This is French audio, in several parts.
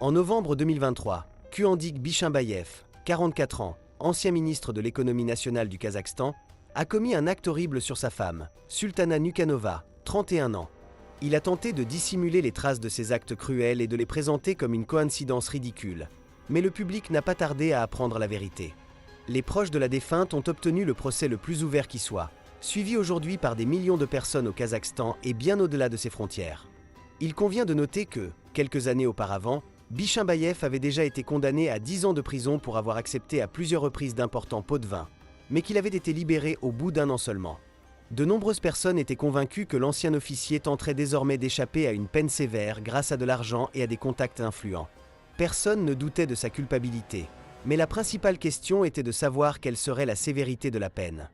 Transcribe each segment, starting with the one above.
En novembre 2023, Kuandyk Bishimbayev, 44 ans, ancien ministre de l'économie nationale du Kazakhstan, a commis un acte horrible sur sa femme, Sultana Nukanova, 31 ans. Il a tenté de dissimuler les traces de ces actes cruels et de les présenter comme une coïncidence ridicule. Mais le public n'a pas tardé à apprendre la vérité. Les proches de la défunte ont obtenu le procès le plus ouvert qui soit, suivi aujourd'hui par des millions de personnes au Kazakhstan et bien au-delà de ses frontières. Il convient de noter que, quelques années auparavant, Bishimbayev avait déjà été condamné à 10 ans de prison pour avoir accepté à plusieurs reprises d'importants pots de vin, mais qu'il avait été libéré au bout d'un an seulement. De nombreuses personnes étaient convaincues que l'ancien officier tenterait désormais d'échapper à une peine sévère grâce à de l'argent et à des contacts influents. Personne ne doutait de sa culpabilité, mais la principale question était de savoir quelle serait la sévérité de la peine.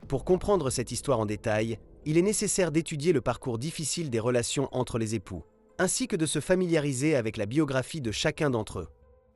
Pour comprendre cette histoire en détail, il est nécessaire d'étudier le parcours difficile des relations entre les époux, ainsi que de se familiariser avec la biographie de chacun d'entre eux.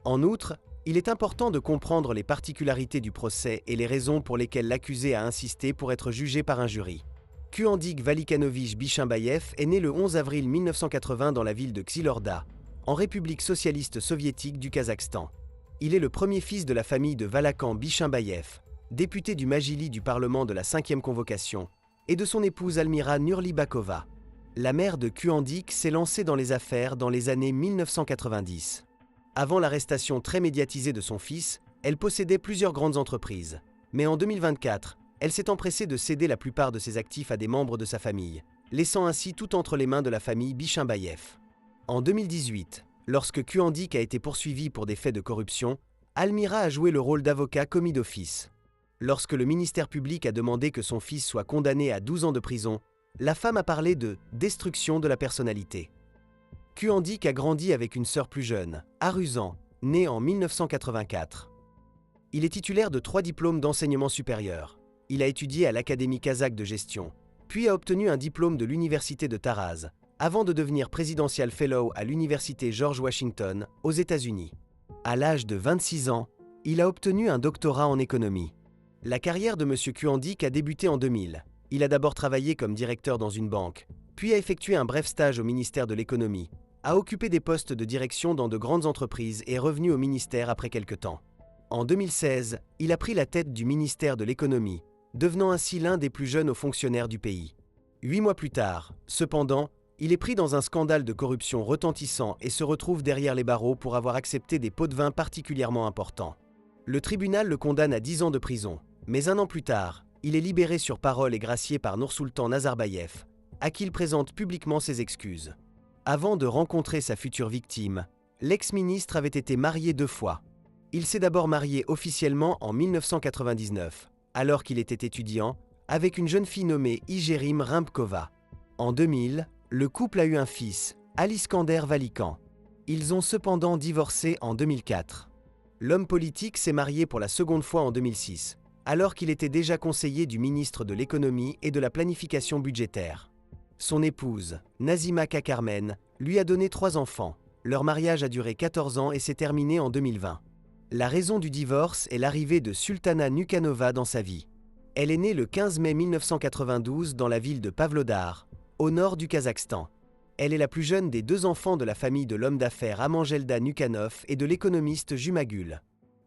En outre, il est important de comprendre les particularités du procès et les raisons pour lesquelles l'accusé a insisté pour être jugé par un jury. Kuandyk Valikanovich Bishimbayev est né le 11 avril 1980 dans la ville de Ksylorda, en République socialiste soviétique du Kazakhstan. Il est le premier fils de la famille de Valakan Bishimbayev, député du Majlis du Parlement de la 5e convocation, et de son épouse Almira Nurlibakova. La mère de Kuandyk s'est lancée dans les affaires dans les années 1990. Avant l'arrestation très médiatisée de son fils, elle possédait plusieurs grandes entreprises. Mais en 2024, elle s'est empressée de céder la plupart de ses actifs à des membres de sa famille, laissant ainsi tout entre les mains de la famille Bishimbayev. En 2018, lorsque Kuandyk a été poursuivi pour des faits de corruption, Almira a joué le rôle d'avocat commis d'office. Lorsque le ministère public a demandé que son fils soit condamné à 12 ans de prison, la femme a parlé de « destruction de la personnalité ». Kuandyk a grandi avec une sœur plus jeune, Aruzan, née en 1984. Il est titulaire de 3 diplômes d'enseignement supérieur. Il a étudié à l'Académie kazakh de gestion, puis a obtenu un diplôme de l'Université de Taraz, avant de devenir Presidential Fellow à l'Université George Washington, aux États-Unis. À l'âge de 26 ans, il a obtenu un doctorat en économie. La carrière de M. Kuandyk a débuté en 2000. Il a d'abord travaillé comme directeur dans une banque, puis a effectué un bref stage au ministère de l'économie, a occupé des postes de direction dans de grandes entreprises et est revenu au ministère après quelque temps. En 2016, il a pris la tête du ministère de l'économie, devenant ainsi l'un des plus jeunes hauts fonctionnaires du pays. 8 mois plus tard, cependant, il est pris dans un scandale de corruption retentissant et se retrouve derrière les barreaux pour avoir accepté des pots de vin particulièrement importants. Le tribunal le condamne à 10 ans de prison, mais un an plus tard, il est libéré sur parole et gracié par Nursultan Nazarbayev, à qui il présente publiquement ses excuses. Avant de rencontrer sa future victime, l'ex-ministre avait été marié 2 fois. Il s'est d'abord marié officiellement en 1999, alors qu'il était étudiant, avec une jeune fille nommée Igerim Rimbkova. En 2000, le couple a eu un fils, Aliskander Valikan. Ils ont cependant divorcé en 2004. L'homme politique s'est marié pour la seconde fois en 2006, alors qu'il était déjà conseiller du ministre de l'économie et de la planification budgétaire. Son épouse, Nazima Kakarmen, lui a donné 3 enfants. Leur mariage a duré 14 ans et s'est terminé en 2020. La raison du divorce est l'arrivée de Sultana Nukanova dans sa vie. Elle est née le 15 mai 1992 dans la ville de Pavlodar, au nord du Kazakhstan. Elle est la plus jeune des 2 enfants de la famille de l'homme d'affaires Amangelda Nukanov et de l'économiste Jumagul.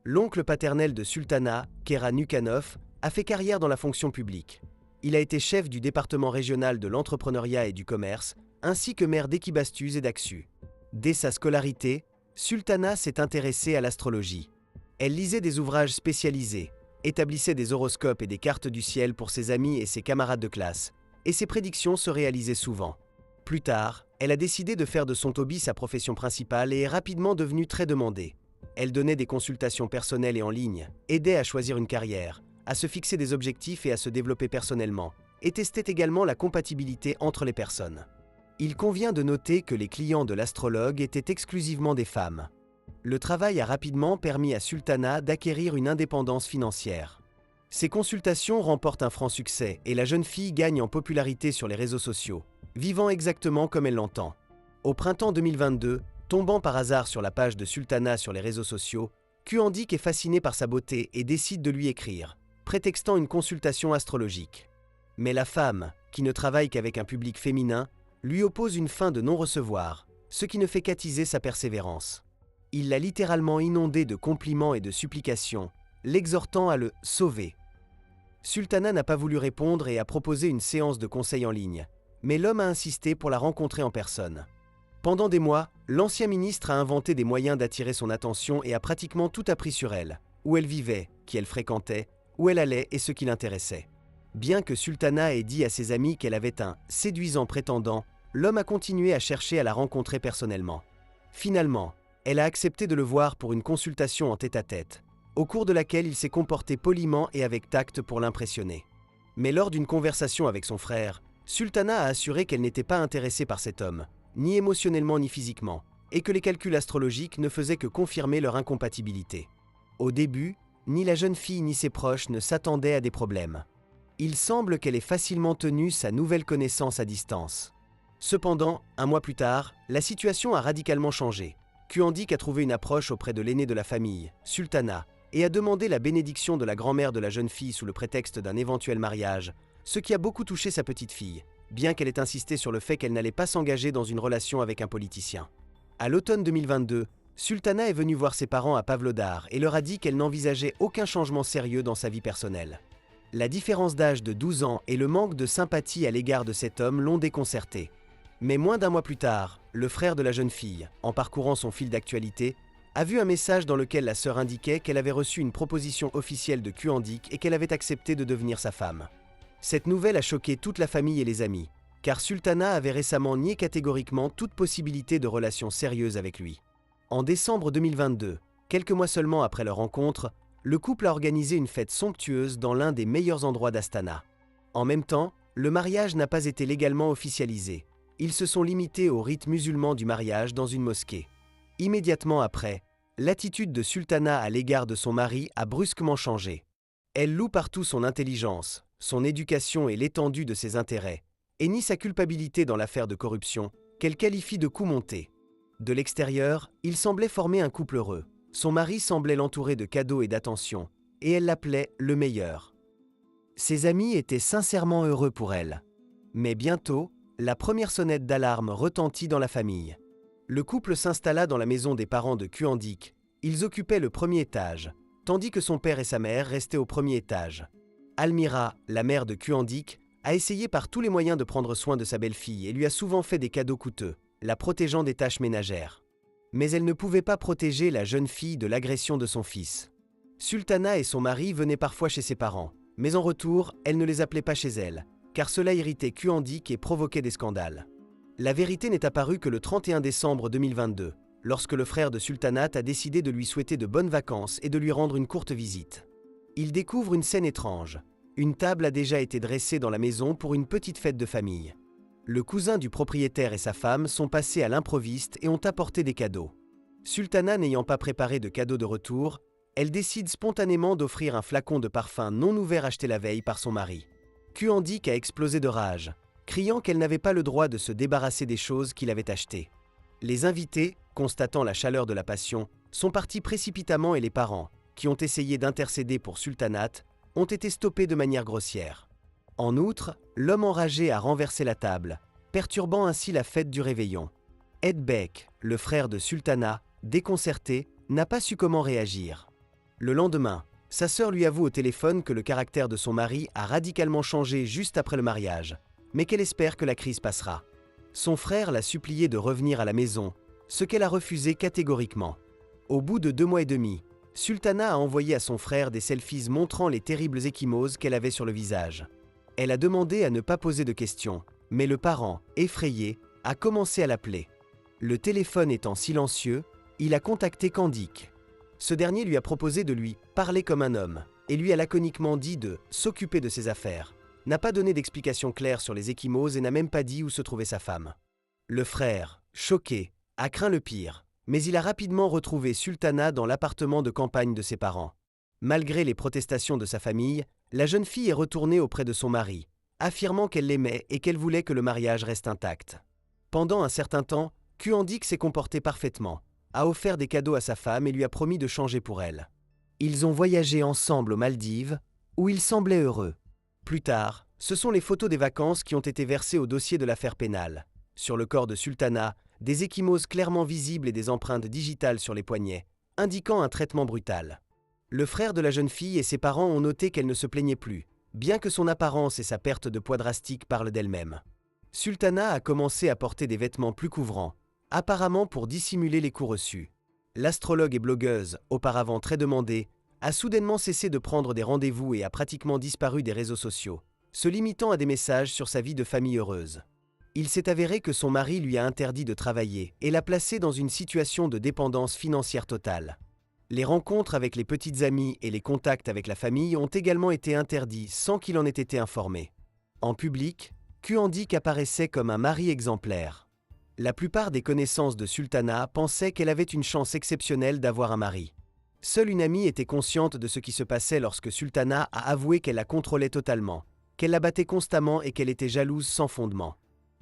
L'oncle paternel de Sultana, Kera Nukanov, a fait carrière dans la fonction publique. Il a été chef du département régional de l'entrepreneuriat et du commerce, ainsi que maire d'Ekibastuz et d'Aksu. Dès sa scolarité, Sultana s'est intéressée à l'astrologie. Elle lisait des ouvrages spécialisés, établissait des horoscopes et des cartes du ciel pour ses amis et ses camarades de classe, et ses prédictions se réalisaient souvent. Plus tard, elle a décidé de faire de son hobby sa profession principale et est rapidement devenue très demandée. Elle donnait des consultations personnelles et en ligne, aidait à choisir une carrière, à se fixer des objectifs et à se développer personnellement, et testait également la compatibilité entre les personnes. Il convient de noter que les clients de l'astrologue étaient exclusivement des femmes. Le travail a rapidement permis à Sultana d'acquérir une indépendance financière. Ses consultations remportent un franc succès et la jeune fille gagne en popularité sur les réseaux sociaux, vivant exactement comme elle l'entend. Au printemps 2022, tombant par hasard sur la page de Sultana sur les réseaux sociaux, Kuandyk est fasciné par sa beauté et décide de lui écrire, prétextant une consultation astrologique. Mais la femme, qui ne travaille qu'avec un public féminin, lui oppose une fin de non-recevoir, ce qui ne fait qu'attiser sa persévérance. Il l'a littéralement inondée de compliments et de supplications, l'exhortant à le « sauver ». Sultana n'a pas voulu répondre et a proposé une séance de conseil en ligne, mais l'homme a insisté pour la rencontrer en personne. Pendant des mois, l'ancien ministre a inventé des moyens d'attirer son attention et a pratiquement tout appris sur elle, où elle vivait, qui elle fréquentait, où elle allait et ce qui l'intéressait. Bien que Sultana ait dit à ses amis qu'elle avait un séduisant prétendant, l'homme a continué à chercher à la rencontrer personnellement. Finalement, elle a accepté de le voir pour une consultation en tête-à-tête, au cours de laquelle il s'est comporté poliment et avec tact pour l'impressionner. Mais lors d'une conversation avec son frère, Sultana a assuré qu'elle n'était pas intéressée par cet homme, ni émotionnellement ni physiquement, et que les calculs astrologiques ne faisaient que confirmer leur incompatibilité. Au début, ni la jeune fille ni ses proches ne s'attendaient à des problèmes. Il semble qu'elle ait facilement tenu sa nouvelle connaissance à distance. Cependant, un mois plus tard, la situation a radicalement changé. Kuandik a trouvé une approche auprès de l'aînée de la famille, Sultana, et a demandé la bénédiction de la grand-mère de la jeune fille sous le prétexte d'un éventuel mariage, ce qui a beaucoup touché sa petite fille, bien qu'elle ait insisté sur le fait qu'elle n'allait pas s'engager dans une relation avec un politicien. À l'automne 2022, Sultana est venue voir ses parents à Pavlodar et leur a dit qu'elle n'envisageait aucun changement sérieux dans sa vie personnelle. La différence d'âge de 12 ans et le manque de sympathie à l'égard de cet homme l'ont déconcertée. Mais moins d'un mois plus tard, le frère de la jeune fille, en parcourant son fil d'actualité, a vu un message dans lequel la sœur indiquait qu'elle avait reçu une proposition officielle de Kuandik et qu'elle avait accepté de devenir sa femme. Cette nouvelle a choqué toute la famille et les amis, car Sultana avait récemment nié catégoriquement toute possibilité de relation sérieuse avec lui. En décembre 2022, quelques mois seulement après leur rencontre, le couple a organisé une fête somptueuse dans l'un des meilleurs endroits d'Astana. En même temps, le mariage n'a pas été légalement officialisé. Ils se sont limités au rite musulman du mariage dans une mosquée. Immédiatement après, l'attitude de Sultana à l'égard de son mari a brusquement changé. Elle loue partout son intelligence, son éducation et l'étendue de ses intérêts, et nie sa culpabilité dans l'affaire de corruption, qu'elle qualifie de coup monté. De l'extérieur, il semblait former un couple heureux. Son mari semblait l'entourer de cadeaux et d'attention, et elle l'appelait le meilleur. Ses amis étaient sincèrement heureux pour elle. Mais bientôt, la première sonnette d'alarme retentit dans la famille. Le couple s'installa dans la maison des parents de Kuandik. Ils occupaient le premier étage, tandis que son père et sa mère restaient au premier étage. Almira, la mère de Kuandik, a essayé par tous les moyens de prendre soin de sa belle-fille et lui a souvent fait des cadeaux coûteux, la protégeant des tâches ménagères. Mais elle ne pouvait pas protéger la jeune fille de l'agression de son fils. Sultana et son mari venaient parfois chez ses parents, mais en retour, elle ne les appelait pas chez elle, car cela irritait Kuandik et provoquait des scandales. La vérité n'est apparue que le 31 décembre 2022, lorsque le frère de Sultanat a décidé de lui souhaiter de bonnes vacances et de lui rendre une courte visite. Il découvre une scène étrange. Une table a déjà été dressée dans la maison pour une petite fête de famille. Le cousin du propriétaire et sa femme sont passés à l'improviste et ont apporté des cadeaux. Sultana n'ayant pas préparé de cadeau de retour, elle décide spontanément d'offrir un flacon de parfum non ouvert acheté la veille par son mari. Kuandik a explosé de rage, criant qu'elle n'avait pas le droit de se débarrasser des choses qu'il avait achetées. Les invités, constatant la chaleur de la passion, sont partis précipitamment et les parents, qui ont essayé d'intercéder pour Sultanat, ont été stoppés de manière grossière. En outre, l'homme enragé a renversé la table, perturbant ainsi la fête du réveillon. Ed Bek, le frère de Sultana, déconcerté, n'a pas su comment réagir. Le lendemain, sa sœur lui avoue au téléphone que le caractère de son mari a radicalement changé juste après le mariage, mais qu'elle espère que la crise passera. Son frère l'a supplié de revenir à la maison, ce qu'elle a refusé catégoriquement. Au bout de 2 mois et demi, Sultana a envoyé à son frère des selfies montrant les terribles ecchymoses qu'elle avait sur le visage. Elle a demandé à ne pas poser de questions, mais le parent, effrayé, a commencé à l'appeler. Le téléphone étant silencieux, il a contacté Kuandik. Ce dernier lui a proposé de lui parler comme un homme et lui a laconiquement dit de s'occuper de ses affaires, n'a pas donné d'explication claire sur les ecchymoses et n'a même pas dit où se trouvait sa femme. Le frère, choqué, a craint le pire, mais il a rapidement retrouvé Sultana dans l'appartement de campagne de ses parents. Malgré les protestations de sa famille, la jeune fille est retournée auprès de son mari, affirmant qu'elle l'aimait et qu'elle voulait que le mariage reste intact. Pendant un certain temps, Kuandik s'est comporté parfaitement, a offert des cadeaux à sa femme et lui a promis de changer pour elle. Ils ont voyagé ensemble aux Maldives, où ils semblaient heureux. Plus tard, ce sont les photos des vacances qui ont été versées au dossier de l'affaire pénale. Sur le corps de Sultana, des ecchymoses clairement visibles et des empreintes digitales sur les poignets, indiquant un traitement brutal. Le frère de la jeune fille et ses parents ont noté qu'elle ne se plaignait plus, bien que son apparence et sa perte de poids drastique parlent d'elle-même. Sultana a commencé à porter des vêtements plus couvrants, apparemment pour dissimuler les coups reçus. L'astrologue et blogueuse, auparavant très demandée, a soudainement cessé de prendre des rendez-vous et a pratiquement disparu des réseaux sociaux, se limitant à des messages sur sa vie de famille heureuse. Il s'est avéré que son mari lui a interdit de travailler et l'a placée dans une situation de dépendance financière totale. Les rencontres avec les petites amies et les contacts avec la famille ont également été interdits sans qu'il en ait été informé. En public, Kuandik apparaissait comme un mari exemplaire. La plupart des connaissances de Sultana pensaient qu'elle avait une chance exceptionnelle d'avoir un mari. Seule une amie était consciente de ce qui se passait lorsque Sultana a avoué qu'elle la contrôlait totalement, qu'elle la battait constamment et qu'elle était jalouse sans fondement.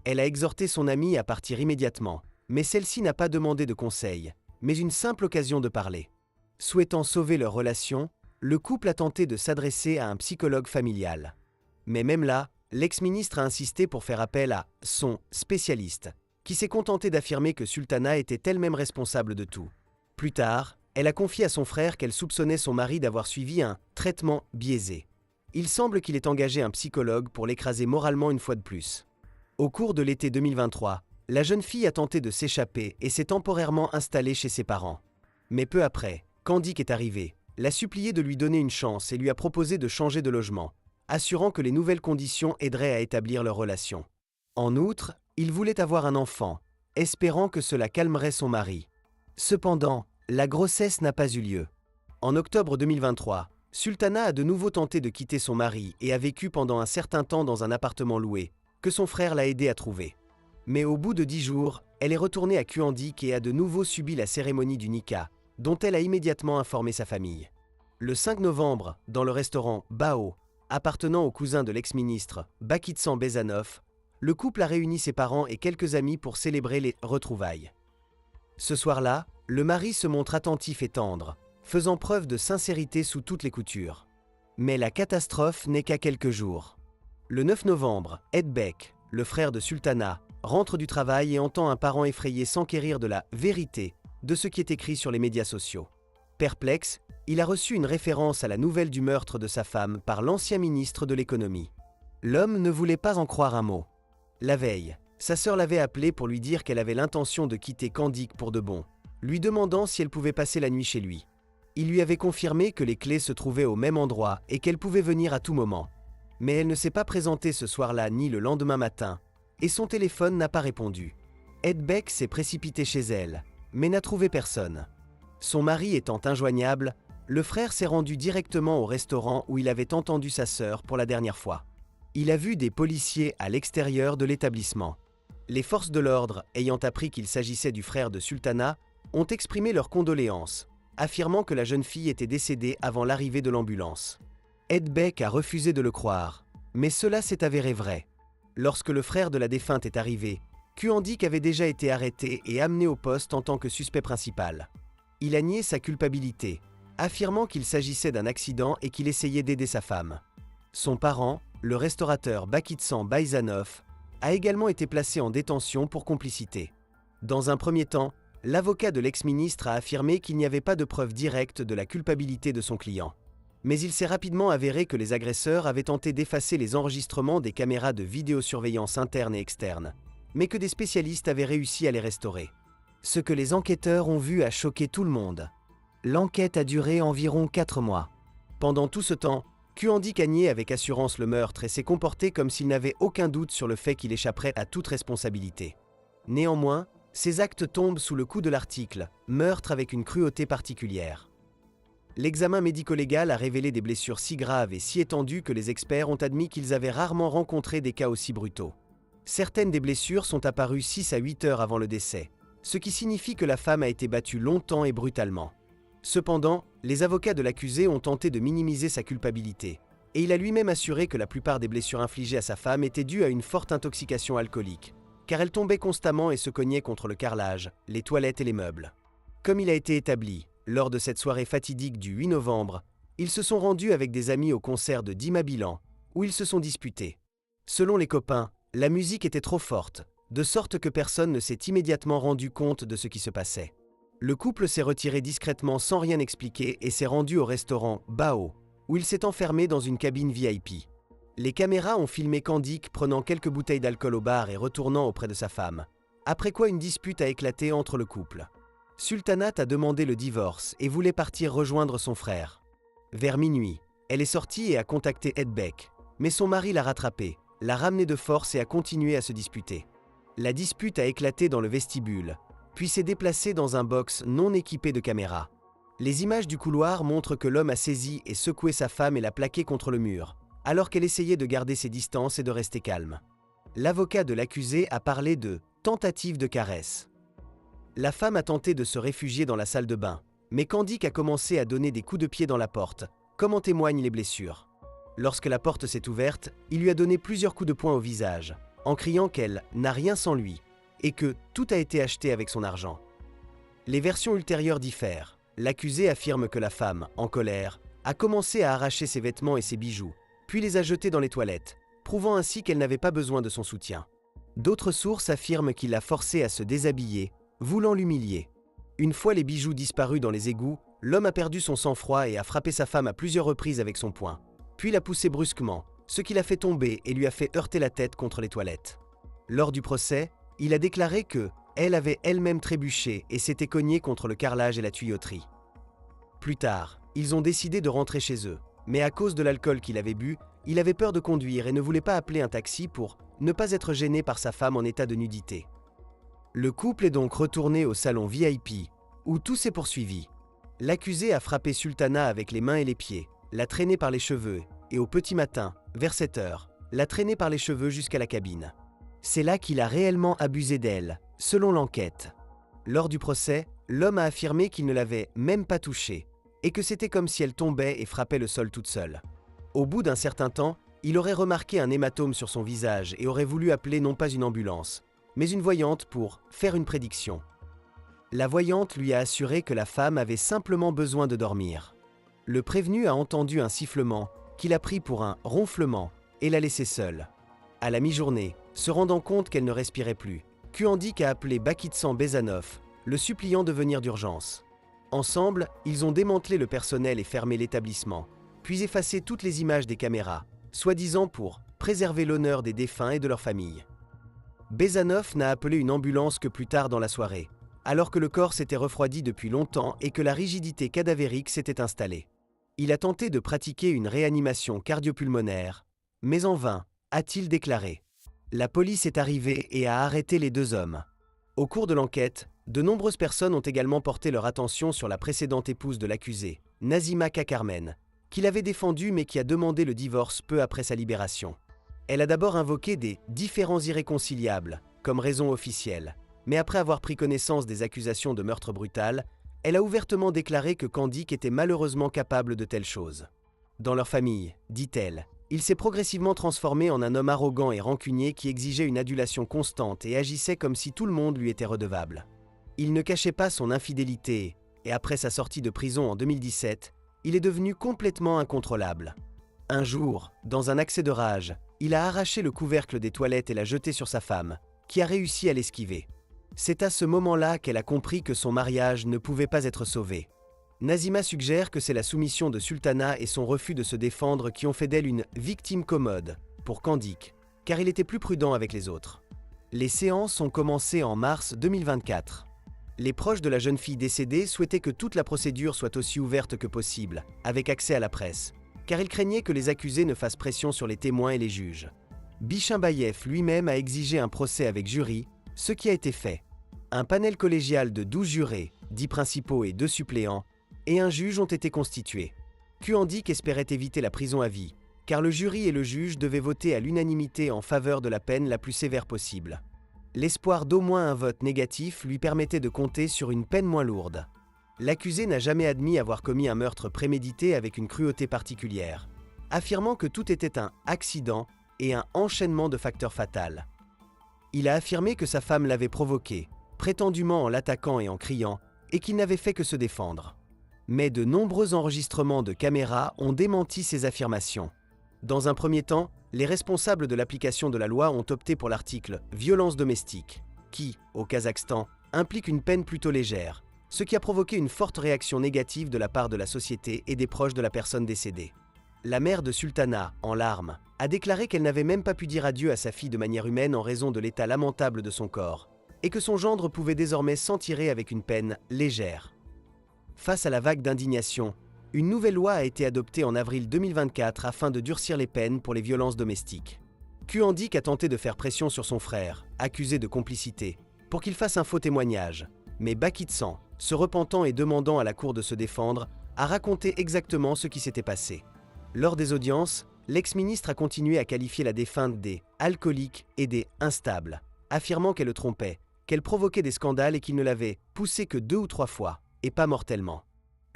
Elle a exhorté son amie à partir immédiatement, mais celle-ci n'a pas demandé de conseil, mais une simple occasion de parler. Souhaitant sauver leur relation, le couple a tenté de s'adresser à un psychologue familial. Mais même là, l'ex-ministre a insisté pour faire appel à son spécialiste, qui s'est contenté d'affirmer que Sultana était elle-même responsable de tout. Plus tard, elle a confié à son frère qu'elle soupçonnait son mari d'avoir suivi un traitement biaisé. Il semble qu'il ait engagé un psychologue pour l'écraser moralement une fois de plus. Au cours de l'été 2023, la jeune fille a tenté de s'échapper et s'est temporairement installée chez ses parents. Mais peu après, Kuandik est arrivé, l'a supplié de lui donner une chance et lui a proposé de changer de logement, assurant que les nouvelles conditions aideraient à établir leur relation. En outre, il voulait avoir un enfant, espérant que cela calmerait son mari. Cependant, la grossesse n'a pas eu lieu. En octobre 2023, Sultana a de nouveau tenté de quitter son mari et a vécu pendant un certain temps dans un appartement loué, que son frère l'a aidé à trouver. Mais au bout de 10 jours, elle est retournée à Kuandik et a de nouveau subi la cérémonie du Nikah, dont elle a immédiatement informé sa famille. Le 5 novembre, dans le restaurant Bao, appartenant au cousin de l'ex-ministre Bakitsan Bezanov, le couple a réuni ses parents et quelques amis pour célébrer les retrouvailles. Ce soir-là, le mari se montre attentif et tendre, faisant preuve de sincérité sous toutes les coutures. Mais la catastrophe n'est qu'à quelques jours. Le 9 novembre, Ed Beck, le frère de Sultana, rentre du travail et entend un parent effrayé s'enquérir de la vérité de ce qui est écrit sur les médias sociaux. Perplexe, il a reçu une référence à la nouvelle du meurtre de sa femme par l'ancien ministre de l'économie. L'homme ne voulait pas en croire un mot. La veille, sa sœur l'avait appelé pour lui dire qu'elle avait l'intention de quitter Kuandik pour de bon, lui demandant si elle pouvait passer la nuit chez lui. Il lui avait confirmé que les clés se trouvaient au même endroit et qu'elle pouvait venir à tout moment. Mais elle ne s'est pas présentée ce soir-là ni le lendemain matin, et son téléphone n'a pas répondu. Ed Beck s'est précipité chez elle, mais n'a trouvé personne. Son mari étant injoignable, le frère s'est rendu directement au restaurant où il avait entendu sa sœur pour la dernière fois. Il a vu des policiers à l'extérieur de l'établissement. Les forces de l'ordre, ayant appris qu'il s'agissait du frère de Sultana, ont exprimé leurs condoléances, affirmant que la jeune fille était décédée avant l'arrivée de l'ambulance. Ed Beck a refusé de le croire, mais cela s'est avéré vrai. Lorsque le frère de la défunte est arrivé, Kuandik avait déjà été arrêté et amené au poste en tant que suspect principal. Il a nié sa culpabilité, affirmant qu'il s'agissait d'un accident et qu'il essayait d'aider sa femme. Son parent, le restaurateur Bakitsan Bezanov, a également été placé en détention pour complicité. Dans un premier temps, l'avocat de l'ex-ministre a affirmé qu'il n'y avait pas de preuve directe de la culpabilité de son client. Mais il s'est rapidement avéré que les agresseurs avaient tenté d'effacer les enregistrements des caméras de vidéosurveillance interne et externe, mais que des spécialistes avaient réussi à les restaurer. Ce que les enquêteurs ont vu a choqué tout le monde. L'enquête a duré environ 4 mois. Pendant tout ce temps, Kuandik a nié avec assurance le meurtre et s'est comporté comme s'il n'avait aucun doute sur le fait qu'il échapperait à toute responsabilité. Néanmoins, ces actes tombent sous le coup de l'article « Meurtre avec une cruauté particulière ». L'examen médico-légal a révélé des blessures si graves et si étendues que les experts ont admis qu'ils avaient rarement rencontré des cas aussi brutaux. Certaines des blessures sont apparues 6 à 8 heures avant le décès, ce qui signifie que la femme a été battue longtemps et brutalement. Cependant, les avocats de l'accusé ont tenté de minimiser sa culpabilité, et il a lui-même assuré que la plupart des blessures infligées à sa femme étaient dues à une forte intoxication alcoolique, car elle tombait constamment et se cognait contre le carrelage, les toilettes et les meubles. Comme il a été établi, lors de cette soirée fatidique du 8 novembre, ils se sont rendus avec des amis au concert de Dima Bilan, où ils se sont disputés. Selon les copains, la musique était trop forte, de sorte que personne ne s'est immédiatement rendu compte de ce qui se passait. Le couple s'est retiré discrètement sans rien expliquer et s'est rendu au restaurant Bao, où il s'est enfermé dans une cabine VIP. Les caméras ont filmé Candic prenant quelques bouteilles d'alcool au bar et retournant auprès de sa femme, après quoi une dispute a éclaté entre le couple. Sultanat a demandé le divorce et voulait partir rejoindre son frère. Vers minuit, elle est sortie et a contacté Ed Beck, mais son mari l'a rattrapée, l'a ramenée de force et a continué à se disputer. La dispute a éclaté dans le vestibule, puis s'est déplacée dans un box non équipé de caméras. Les images du couloir montrent que l'homme a saisi et secoué sa femme et l'a plaquée contre le mur, alors qu'elle essayait de garder ses distances et de rester calme. L'avocat de l'accusé a parlé de tentative de caresse. La femme a tenté de se réfugier dans la salle de bain, mais Candic a commencé à donner des coups de pied dans la porte, comme en témoignent les blessures. Lorsque la porte s'est ouverte, il lui a donné plusieurs coups de poing au visage, en criant qu'elle n'a rien sans lui et que tout a été acheté avec son argent. Les versions ultérieures diffèrent. L'accusé affirme que la femme, en colère, a commencé à arracher ses vêtements et ses bijoux, puis les a jetés dans les toilettes, prouvant ainsi qu'elle n'avait pas besoin de son soutien. D'autres sources affirment qu'il l'a forcée à se déshabiller, voulant l'humilier. Une fois les bijoux disparus dans les égouts, l'homme a perdu son sang-froid et a frappé sa femme à plusieurs reprises avec son poing, puis l'a poussée brusquement, ce qui l'a fait tomber et lui a fait heurter la tête contre les toilettes. Lors du procès, il a déclaré que elle avait elle-même trébuché et s'était cognée contre le carrelage et la tuyauterie. Plus tard, ils ont décidé de rentrer chez eux, mais à cause de l'alcool qu'il avait bu, il avait peur de conduire et ne voulait pas appeler un taxi pour ne pas être gêné par sa femme en état de nudité. Le couple est donc retourné au salon VIP, où tout s'est poursuivi. L'accusé a frappé Sultana avec les mains et les pieds, l'a traînée par les cheveux et au petit matin, vers 7 heures, l'a traînée par les cheveux jusqu'à la cabine. C'est là qu'il a réellement abusé d'elle, selon l'enquête. Lors du procès, l'homme a affirmé qu'il ne l'avait même pas touchée et que c'était comme si elle tombait et frappait le sol toute seule. Au bout d'un certain temps, il aurait remarqué un hématome sur son visage et aurait voulu appeler non pas une ambulance, mais une voyante pour faire une prédiction. La voyante lui a assuré que la femme avait simplement besoin de dormir. Le prévenu a entendu un sifflement qu'il a pris pour un ronflement et l'a laissée seule. À la mi-journée, se rendant compte qu'elle ne respirait plus, Candic a appelé Bakitsan Bezanov, le suppliant de venir d'urgence. Ensemble, ils ont démantelé le personnel et fermé l'établissement, puis effacé toutes les images des caméras, soi-disant pour préserver l'honneur des défunts et de leurs familles. Bezanov n'a appelé une ambulance que plus tard dans la soirée, alors que le corps s'était refroidi depuis longtemps et que la rigidité cadavérique s'était installée. Il a tenté de pratiquer une réanimation cardiopulmonaire, mais en vain, a-t-il déclaré. La police est arrivée et a arrêté les deux hommes. Au cours de l'enquête, de nombreuses personnes ont également porté leur attention sur la précédente épouse de l'accusé, Nazima Kakarmen, qu'il avait défendue mais qui a demandé le divorce peu après sa libération. Elle a d'abord invoqué des différends irréconciliables comme raison officielle, mais après avoir pris connaissance des accusations de meurtre brutal, elle a ouvertement déclaré que Candic était malheureusement capable de telles choses. Dans leur famille, dit-elle, il s'est progressivement transformé en un homme arrogant et rancunier qui exigeait une adulation constante et agissait comme si tout le monde lui était redevable. Il ne cachait pas son infidélité et après sa sortie de prison en 2017, il est devenu complètement incontrôlable. Un jour, dans un accès de rage, il a arraché le couvercle des toilettes et l'a jeté sur sa femme, qui a réussi à l'esquiver. C'est à ce moment-là qu'elle a compris que son mariage ne pouvait pas être sauvé. Nazima suggère que c'est la soumission de Sultana et son refus de se défendre qui ont fait d'elle une victime commode pour Candic, car il était plus prudent avec les autres. Les séances ont commencé en mars 2024. Les proches de la jeune fille décédée souhaitaient que toute la procédure soit aussi ouverte que possible, avec accès à la presse, car ils craignaient que les accusés ne fassent pression sur les témoins et les juges. Bichimbaïev lui-même a exigé un procès avec jury, ce qui a été fait. Un panel collégial de 12 jurés, 10 principaux et 2 suppléants, et un juge ont été constitués. Candic espérait éviter la prison à vie, car le jury et le juge devaient voter à l'unanimité en faveur de la peine la plus sévère possible. L'espoir d'au moins un vote négatif lui permettait de compter sur une peine moins lourde. L'accusé n'a jamais admis avoir commis un meurtre prémédité avec une cruauté particulière, affirmant que tout était un accident et un enchaînement de facteurs fatals. Il a affirmé que sa femme l'avait provoqué, prétendument en l'attaquant et en criant, et qu'il n'avait fait que se défendre. Mais de nombreux enregistrements de caméras ont démenti ces affirmations. Dans un premier temps, les responsables de l'application de la loi ont opté pour l'article « violence domestique » qui, au Kazakhstan, implique une peine plutôt légère, ce qui a provoqué une forte réaction négative de la part de la société et des proches de la personne décédée. La mère de Sultana, en larmes, a déclaré qu'elle n'avait même pas pu dire adieu à sa fille de manière humaine en raison de l'état lamentable de son corps, et que son gendre pouvait désormais s'en tirer avec une peine légère. Face à la vague d'indignation, une nouvelle loi a été adoptée en avril 2024 afin de durcir les peines pour les violences domestiques. Kuandik a tenté de faire pression sur son frère, accusé de complicité, pour qu'il fasse un faux témoignage, mais Bakitsan, se repentant et demandant à la cour de se défendre, a raconté exactement ce qui s'était passé. Lors des audiences, l'ex-ministre a continué à qualifier la défunte des « alcooliques » et des « instables », affirmant qu'elle le trompait, qu'elle provoquait des scandales et qu'il ne l'avait « poussée que 2 ou 3 fois » et pas mortellement.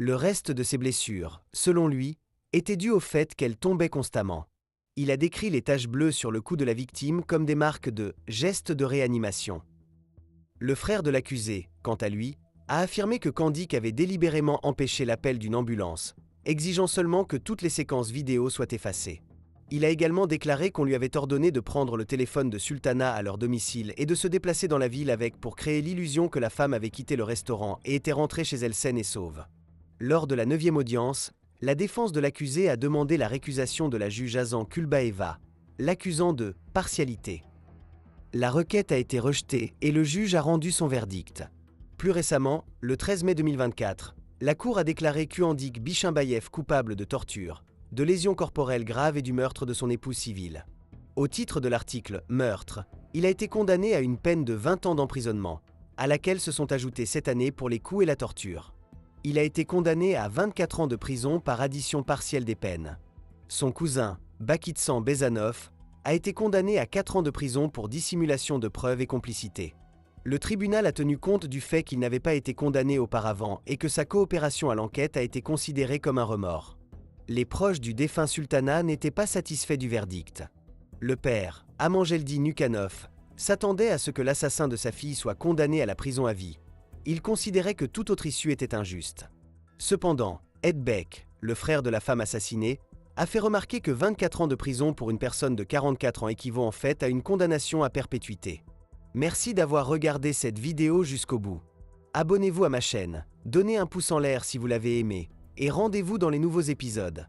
Le reste de ses blessures, selon lui, était dû au fait qu'elle tombait constamment. Il a décrit les taches bleues sur le cou de la victime comme des marques de « gestes de réanimation ». Le frère de l'accusé, quant à lui, a affirmé que Kuandik avait délibérément empêché l'appel d'une ambulance, exigeant seulement que toutes les séquences vidéo soient effacées. Il a également déclaré qu'on lui avait ordonné de prendre le téléphone de Sultana à leur domicile et de se déplacer dans la ville avec pour créer l'illusion que la femme avait quitté le restaurant et était rentrée chez elle saine et sauve. Lors de la 9e audience, la défense de l'accusé a demandé la récusation de la juge Azan Kulbaeva, l'accusant de « partialité ». La requête a été rejetée et le juge a rendu son verdict. Plus récemment, le 13 mai 2024, la Cour a déclaré Kuandik Bishimbayev coupable de torture, de lésions corporelles graves et du meurtre de son épouse civile. Au titre de l'article « meurtre », il a été condamné à une peine de 20 ans d'emprisonnement, à laquelle se sont ajoutés 7 années pour les coups et la torture. Il a été condamné à 24 ans de prison par addition partielle des peines. Son cousin, Bakitsan Bezanov, a été condamné à 4 ans de prison pour dissimulation de preuves et complicité. Le tribunal a tenu compte du fait qu'il n'avait pas été condamné auparavant et que sa coopération à l'enquête a été considérée comme un remords. Les proches du défunt Sultana n'étaient pas satisfaits du verdict. Le père, Amangeldi Nukanov, s'attendait à ce que l'assassin de sa fille soit condamné à la prison à vie. Il considérait que toute autre issue était injuste. Cependant, Ed Beck, le frère de la femme assassinée, a fait remarquer que 24 ans de prison pour une personne de 44 ans équivaut en fait à une condamnation à perpétuité. Merci d'avoir regardé cette vidéo jusqu'au bout. Abonnez-vous à ma chaîne, donnez un pouce en l'air si vous l'avez aimé, et rendez-vous dans les nouveaux épisodes.